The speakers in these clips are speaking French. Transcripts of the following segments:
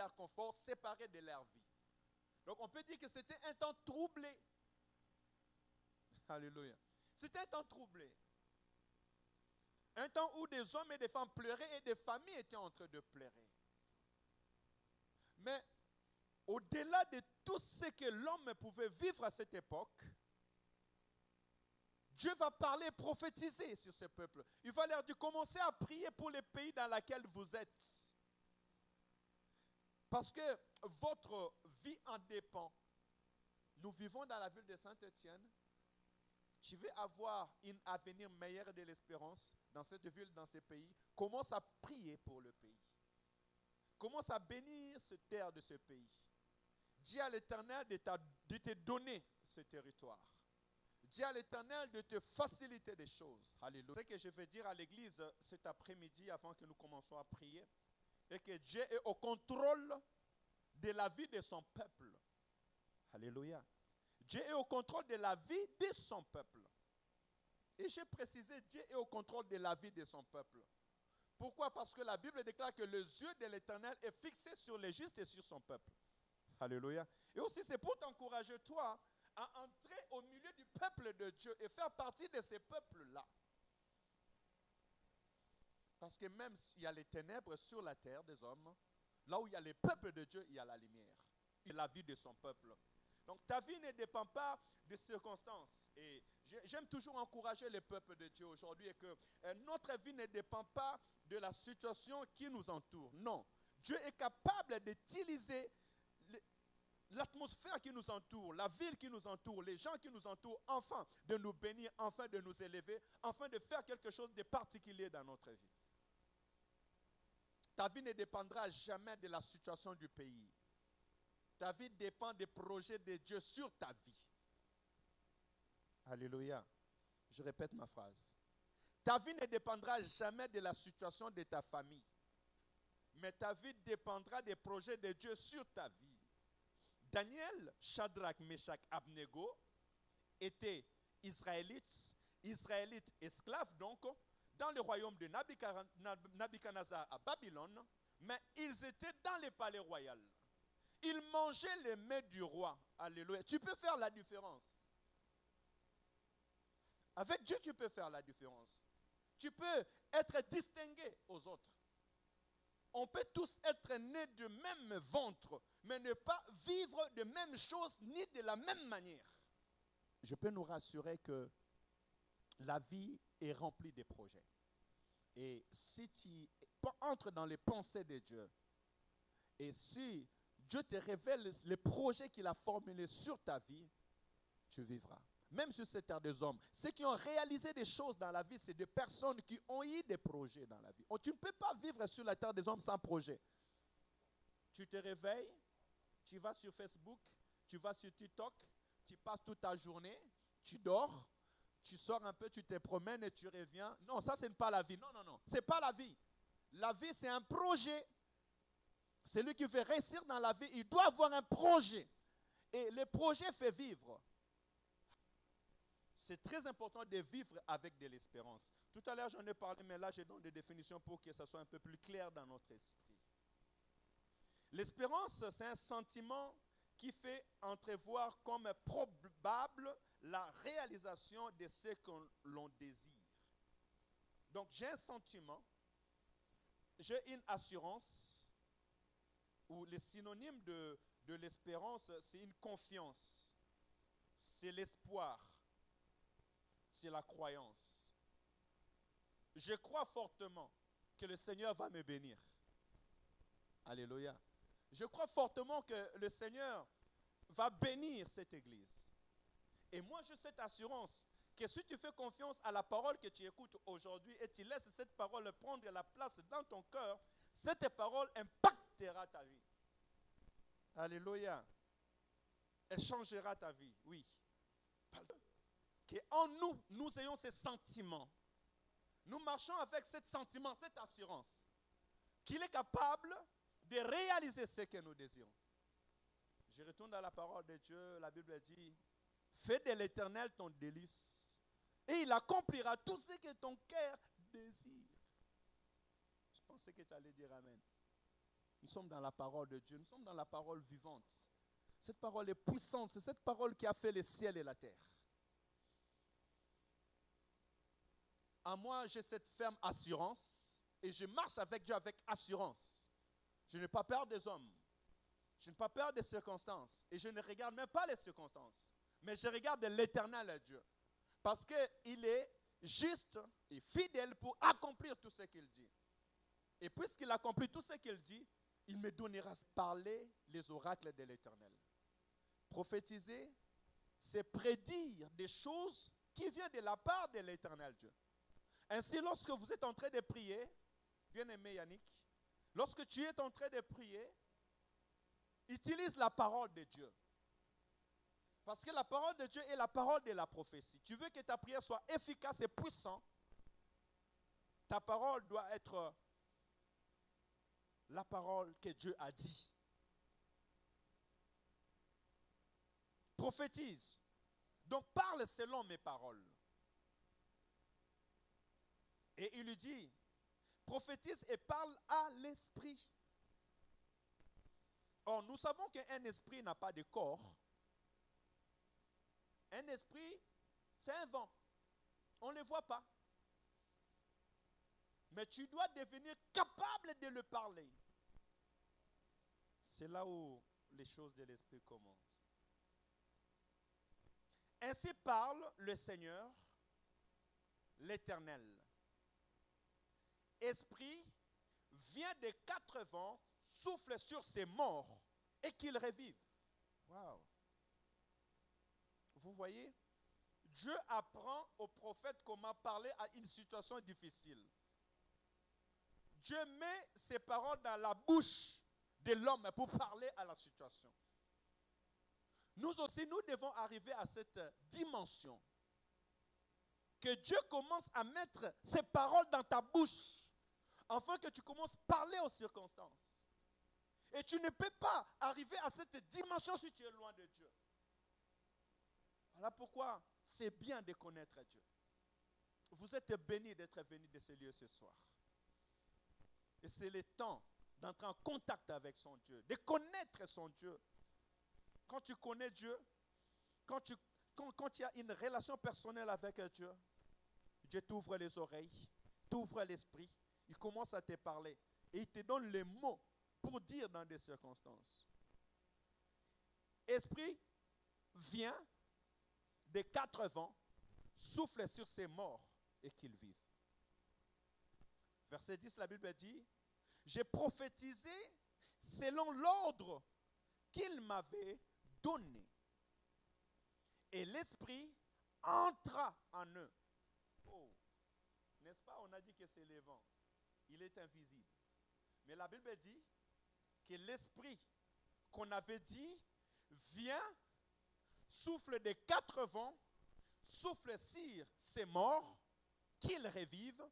leur confort, séparés de leur vie. Donc on peut dire que c'était un temps troublé. Alléluia. C'était un temps troublé. Un temps où des hommes et des femmes pleuraient et des familles étaient en train de pleurer. Mais au-delà de tout ce que l'homme pouvait vivre à cette époque, Dieu va parler, prophétiser sur ce peuple. Il va leur dire, commencez à prier pour les pays dans lesquels vous êtes. Parce que votre vie en dépend. Nous vivons dans la ville de Saint-Étienne. Tu veux avoir un avenir meilleur de l'espérance dans cette ville, dans ce pays. Commence à prier pour le pays. Commence à bénir cette terre de ce pays. Dis à l'Éternel de te donner ce territoire. Dis à l'Éternel de te faciliter des choses. Alléluia. Ce que je vais dire à l'église cet après-midi avant que nous commencions à prier, est que Dieu est au contrôle de la vie de son peuple. Alléluia. Dieu est au contrôle de la vie de son peuple. Et j'ai précisé, Dieu est au contrôle de la vie de son peuple. Pourquoi? Parce que la Bible déclare que les yeux de l'Éternel est fixé sur les justes et sur son peuple. Alléluia. Et aussi, c'est pour t'encourager, toi, à entrer au milieu du peuple de Dieu et faire partie de ces peuples-là. Parce que même s'il y a les ténèbres sur la terre des hommes, là où il y a les peuples de Dieu, il y a la lumière. Il y a la vie de son peuple. Donc ta vie ne dépend pas des circonstances. Et j'aime toujours encourager les peuples de Dieu aujourd'hui et que notre vie ne dépend pas de la situation qui nous entoure. Non. Dieu est capable d'utiliser l'atmosphère qui nous entoure, la ville qui nous entoure, les gens qui nous entourent, enfin de nous bénir, enfin de nous élever, enfin de faire quelque chose de particulier dans notre vie. Ta vie ne dépendra jamais de la situation du pays. Ta vie dépend des projets de Dieu sur ta vie. Alléluia. Je répète ma phrase. Ta vie ne dépendra jamais de la situation de ta famille. Mais ta vie dépendra des projets de Dieu sur ta vie. Daniel, Shadrach, Meshach, Abnego étaient israélites esclaves donc, dans le royaume de Nabuchodonosor à Babylone, mais ils étaient dans les palais royaux. Ils mangeaient les mets du roi. Alléluia. Tu peux faire la différence. Avec Dieu, tu peux faire la différence. Tu peux être distingué aux autres. On peut tous être nés du même ventre, mais ne pas vivre de même chose ni de la même manière. Je peux nous rassurer que la vie est remplie de projets. Et si tu entres dans les pensées de Dieu, et si Dieu te révèle les projets qu'il a formulés sur ta vie, tu vivras. Même sur cette terre des hommes, ceux qui ont réalisé des choses dans la vie, c'est des personnes qui ont eu des projets dans la vie. Tu ne peux pas vivre sur la terre des hommes sans projet. Tu te réveilles, tu vas sur Facebook, tu vas sur TikTok, tu passes toute ta journée, tu dors, tu sors un peu, tu te promènes et tu reviens. Non, ça, ce n'est pas la vie. Non, non, non. Ce n'est pas la vie. La vie, c'est un projet. Celui qui veut réussir dans la vie, il doit avoir un projet. Et le projet fait vivre. C'est très important de vivre avec de l'espérance. Tout à l'heure, j'en ai parlé, mais là, je donne des définitions pour que ça soit un peu plus clair dans notre esprit. L'espérance, c'est un sentiment qui fait entrevoir comme probable la réalisation de ce que l'on désire. Donc, j'ai un sentiment, j'ai une assurance, ou le synonyme de l'espérance, c'est une confiance, c'est l'espoir. C'est la croyance. Je crois fortement que le Seigneur va me bénir. Alléluia. Je crois fortement que le Seigneur va bénir cette église. Et moi, j'ai cette assurance que si tu fais confiance à la parole que tu écoutes aujourd'hui et tu laisses cette parole prendre la place dans ton cœur, cette parole impactera ta vie. Alléluia. Elle changera ta vie, oui. Qu'en nous, nous ayons ces sentiments. Nous marchons avec ce sentiment, cette assurance, qu'il est capable de réaliser ce que nous désirons. Je retourne à la parole de Dieu, la Bible dit, fais de l'Éternel ton délice, et il accomplira tout ce que ton cœur désire. Je pensais que tu allais dire Amen. Nous sommes dans la parole de Dieu, nous sommes dans la parole vivante. Cette parole est puissante, c'est cette parole qui a fait les ciels et la terre. En moi, j'ai cette ferme assurance et je marche avec Dieu avec assurance. Je n'ai pas peur des hommes, je n'ai pas peur des circonstances et je ne regarde même pas les circonstances, mais je regarde l'Éternel Dieu parce qu'il est juste et fidèle pour accomplir tout ce qu'il dit. Et puisqu'il accomplit tout ce qu'il dit, il me donnera parler les oracles de l'Éternel. Prophétiser, c'est prédire des choses qui viennent de la part de l'Éternel Dieu. Ainsi, lorsque vous êtes en train de prier, bien-aimé Yannick, lorsque tu es en train de prier, utilise la parole de Dieu. Parce que la parole de Dieu est la parole de la prophétie. Tu veux que ta prière soit efficace et puissante, ta parole doit être la parole que Dieu a dit. Prophétise. Donc parle selon mes paroles. Et il lui dit, prophétise et parle à l'esprit. Or, nous savons qu'un esprit n'a pas de corps. Un esprit, c'est un vent. On ne le voit pas. Mais tu dois devenir capable de le parler. C'est là où les choses de l'esprit commencent. Ainsi parle le Seigneur, l'Éternel. Esprit, vient des quatre vents, souffle sur ces morts et qu'ils revivent. Wow. Vous voyez, Dieu apprend au prophète comment parler à une situation difficile. Dieu met ses paroles dans la bouche de l'homme pour parler à la situation. Nous aussi, nous devons arriver à cette dimension. Que Dieu commence à mettre ses paroles dans ta bouche, afin que tu commences à parler aux circonstances. Et tu ne peux pas arriver à cette dimension si tu es loin de Dieu. Voilà pourquoi c'est bien de connaître Dieu. Vous êtes bénis d'être venus de ce lieu ce soir. Et c'est le temps d'entrer en contact avec son Dieu, de connaître son Dieu. Quand tu connais Dieu, quand il y a une relation personnelle avec Dieu, Dieu t'ouvre les oreilles, t'ouvre l'esprit, il commence à te parler et il te donne les mots pour dire dans des circonstances. Esprit vient des quatre vents, souffle sur ces morts et qu'ils vivent. Verset 10, la Bible dit, j'ai prophétisé selon l'ordre qu'il m'avait donné. Et l'esprit entra en eux. Oh, n'est-ce pas, on a dit que c'est le vent. Il est invisible. Mais la Bible dit que l'esprit qu'on avait dit vient, souffle des quatre vents, souffle sur ces morts, qu'ils revivent.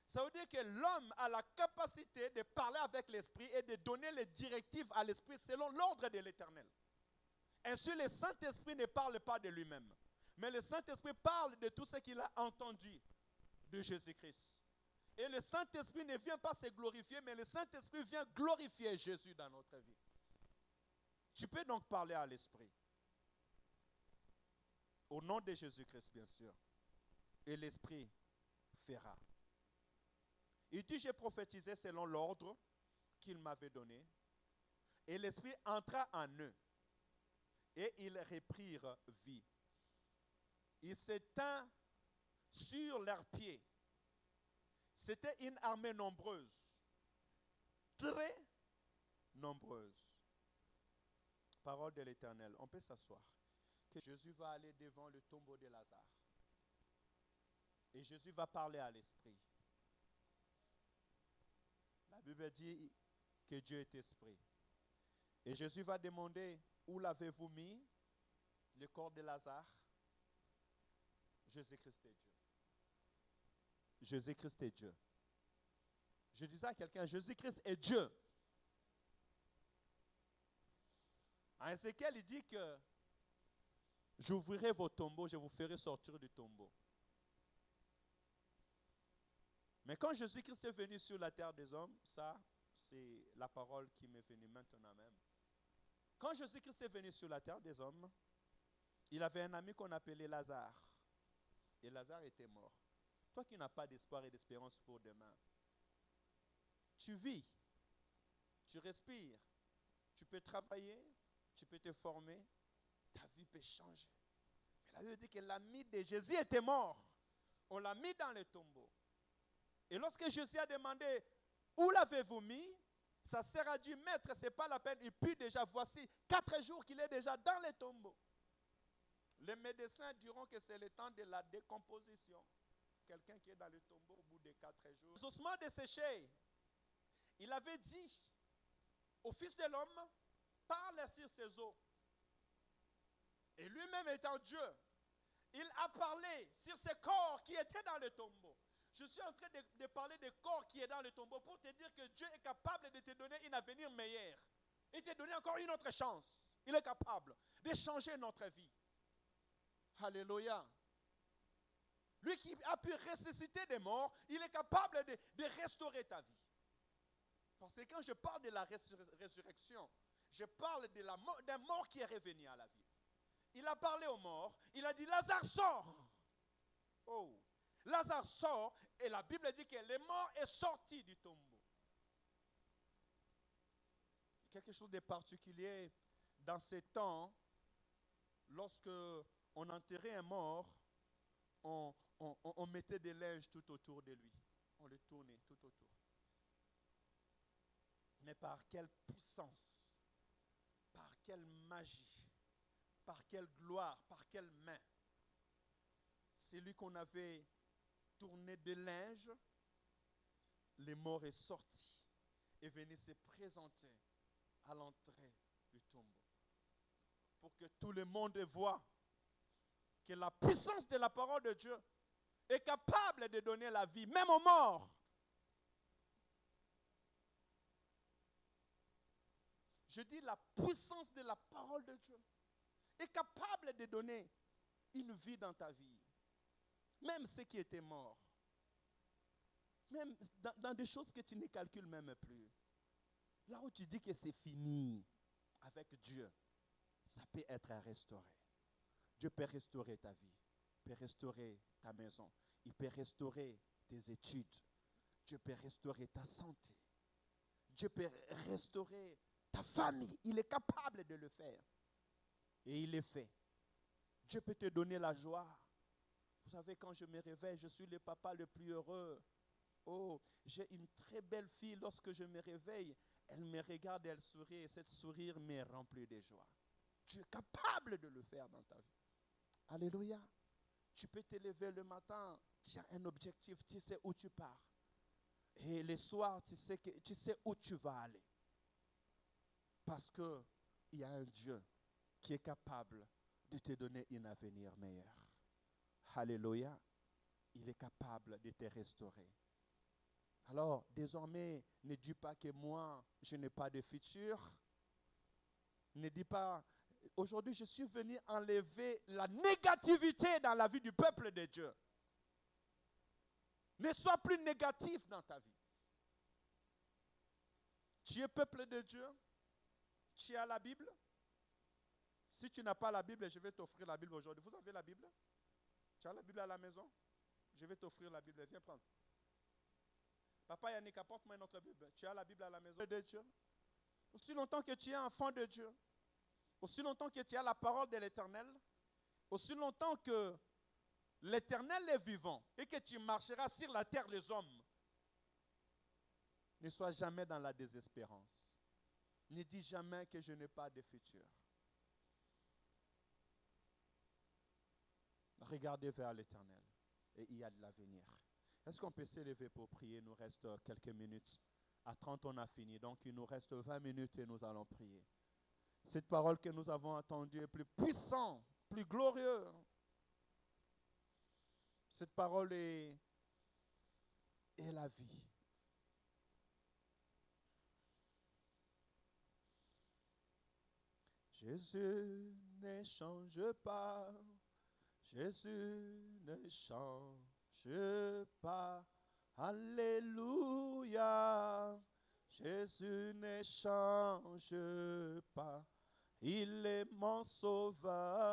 Ça veut dire que l'homme a la capacité de parler avec l'esprit et de donner les directives à l'esprit selon l'ordre de l'Éternel. Ainsi, le Saint-Esprit ne parle pas de lui-même, mais le Saint-Esprit parle de tout ce qu'il a entendu de Jésus-Christ. Et le Saint-Esprit ne vient pas se glorifier, mais le Saint-Esprit vient glorifier Jésus dans notre vie. Tu peux donc parler à l'Esprit. Au nom de Jésus-Christ, bien sûr. Et l'Esprit fera. Il dit, j'ai prophétisé selon l'ordre qu'il m'avait donné. Et l'Esprit entra en eux. Et ils reprirent vie. Ils s'éteignent sur leurs pieds. C'était une armée nombreuse. Très nombreuse. Parole de l'Éternel. On peut s'asseoir. Que Jésus va aller devant le tombeau de Lazare. Et Jésus va parler à l'Esprit. La Bible dit que Dieu est esprit. Et Jésus va demander, où l'avez-vous mis, le corps de Lazare? Jésus-Christ est Dieu. Jésus-Christ est Dieu. Je disais à quelqu'un, Jésus-Christ est Dieu. En Ézéchiel, il dit que j'ouvrirai vos tombeaux, je vous ferai sortir du tombeau. Mais quand Jésus-Christ est venu sur la terre des hommes, ça, C'est la parole qui m'est venue maintenant même. Quand Jésus-Christ est venu sur la terre des hommes, il avait un ami qu'on appelait Lazare. Et Lazare était mort. Toi qui n'as pas d'espoir et d'espérance pour demain, tu vis, tu respires, tu peux travailler, tu peux te former, ta vie peut changer. Mais la Bible dit que l'ami de Jésus était mort. On l'a mis dans le tombeau. Et lorsque Jésus a demandé où l'avez-vous mis, sa sœur a dit, maître, ce n'est pas la peine. Et puis déjà, voici 4 jours qu'il est déjà dans le tombeau. Les médecins diront que c'est le temps de la décomposition. Quelqu'un qui est dans le tombeau au bout de 4 jours. Les ossements desséchés. Il avait dit au Fils de l'homme, parle sur ses os. Et lui-même étant Dieu, il a parlé sur ces corps qui étaient dans le tombeau. Je suis en train de parler des corps qui est dans le tombeau pour te dire que Dieu est capable de te donner un avenir meilleur. Et te donner encore une autre chance. Il est capable de changer notre vie. Alléluia. Lui qui a pu ressusciter des morts, il est capable de restaurer ta vie. Parce que quand je parle de la résurrection, je parle d'un mort qui est revenu à la vie. Il a parlé aux morts, il a dit Lazare sort. Oh, Lazare sort et la Bible dit que le mort est sorti du tombeau. Quelque chose de particulier dans ces temps, lorsque on enterrait un mort, on mettait des linges tout autour de lui. On le tournait tout autour. Mais par quelle puissance, par quelle magie, par quelle gloire, par quelle main. C'est lui qu'on avait tourné des linges, le mort est sorti et venu se présenter à l'entrée du tombeau. Pour que tout le monde voit que la puissance de la parole de Dieu est capable de donner la vie, même aux morts. Je dis la puissance de la parole de Dieu est capable de donner une vie dans ta vie. Même ceux qui étaient morts. Même dans des choses que tu ne calcules même plus. Là où tu dis que c'est fini avec Dieu, ça peut être restauré. Dieu peut restaurer ta vie. Il peut restaurer ta maison. Il peut restaurer tes études. Dieu peut restaurer ta santé. Dieu peut restaurer ta famille. Il est capable de le faire. Et il le fait. Dieu peut te donner la joie. Vous savez, quand je me réveille, je suis le papa le plus heureux. Oh, j'ai une très belle fille. Lorsque je me réveille, elle me regarde, elle sourit. Et cette sourire me remplit de joie. Tu es capable de le faire dans ta vie. Alléluia. Tu peux te lever le matin. Tu as un objectif. Tu sais où tu pars. Et le soir, tu sais où tu vas aller. Parce qu'il y a un Dieu qui est capable de te donner un avenir meilleur. Alléluia. Il est capable de te restaurer. Alors, désormais, ne dis pas que moi, je n'ai pas de futur. Ne dis pas, aujourd'hui, je suis venu enlever la négativité dans la vie du peuple de Dieu. Ne sois plus négatif dans ta vie. Tu es peuple de Dieu. Tu as la Bible. Si tu n'as pas la Bible, je vais t'offrir la Bible aujourd'hui. Vous avez la Bible? Tu as la Bible à la maison? Je vais t'offrir la Bible. Viens prendre. Papa Yannick, apporte-moi une autre Bible. Tu as la Bible à la maison de Dieu? Aussi longtemps que tu es enfant de Dieu, aussi longtemps que tu as la parole de l'Éternel, aussi longtemps que l'Éternel est vivant et que tu marcheras sur la terre les hommes, ne sois jamais dans la désespérance. Ne dis jamais que je n'ai pas de futur. Regardez vers l'Éternel et il y a de l'avenir. Est-ce qu'on peut s'élever pour prier? Il nous reste quelques minutes. À 30, on a fini. Donc, il nous reste 20 minutes et nous allons prier. Cette parole que nous avons entendue est plus puissante, plus glorieuse. Cette parole est la vie. Jésus ne change pas. Jésus ne change pas. Alléluia. Jésus ne change pas. Il est mon sauveur.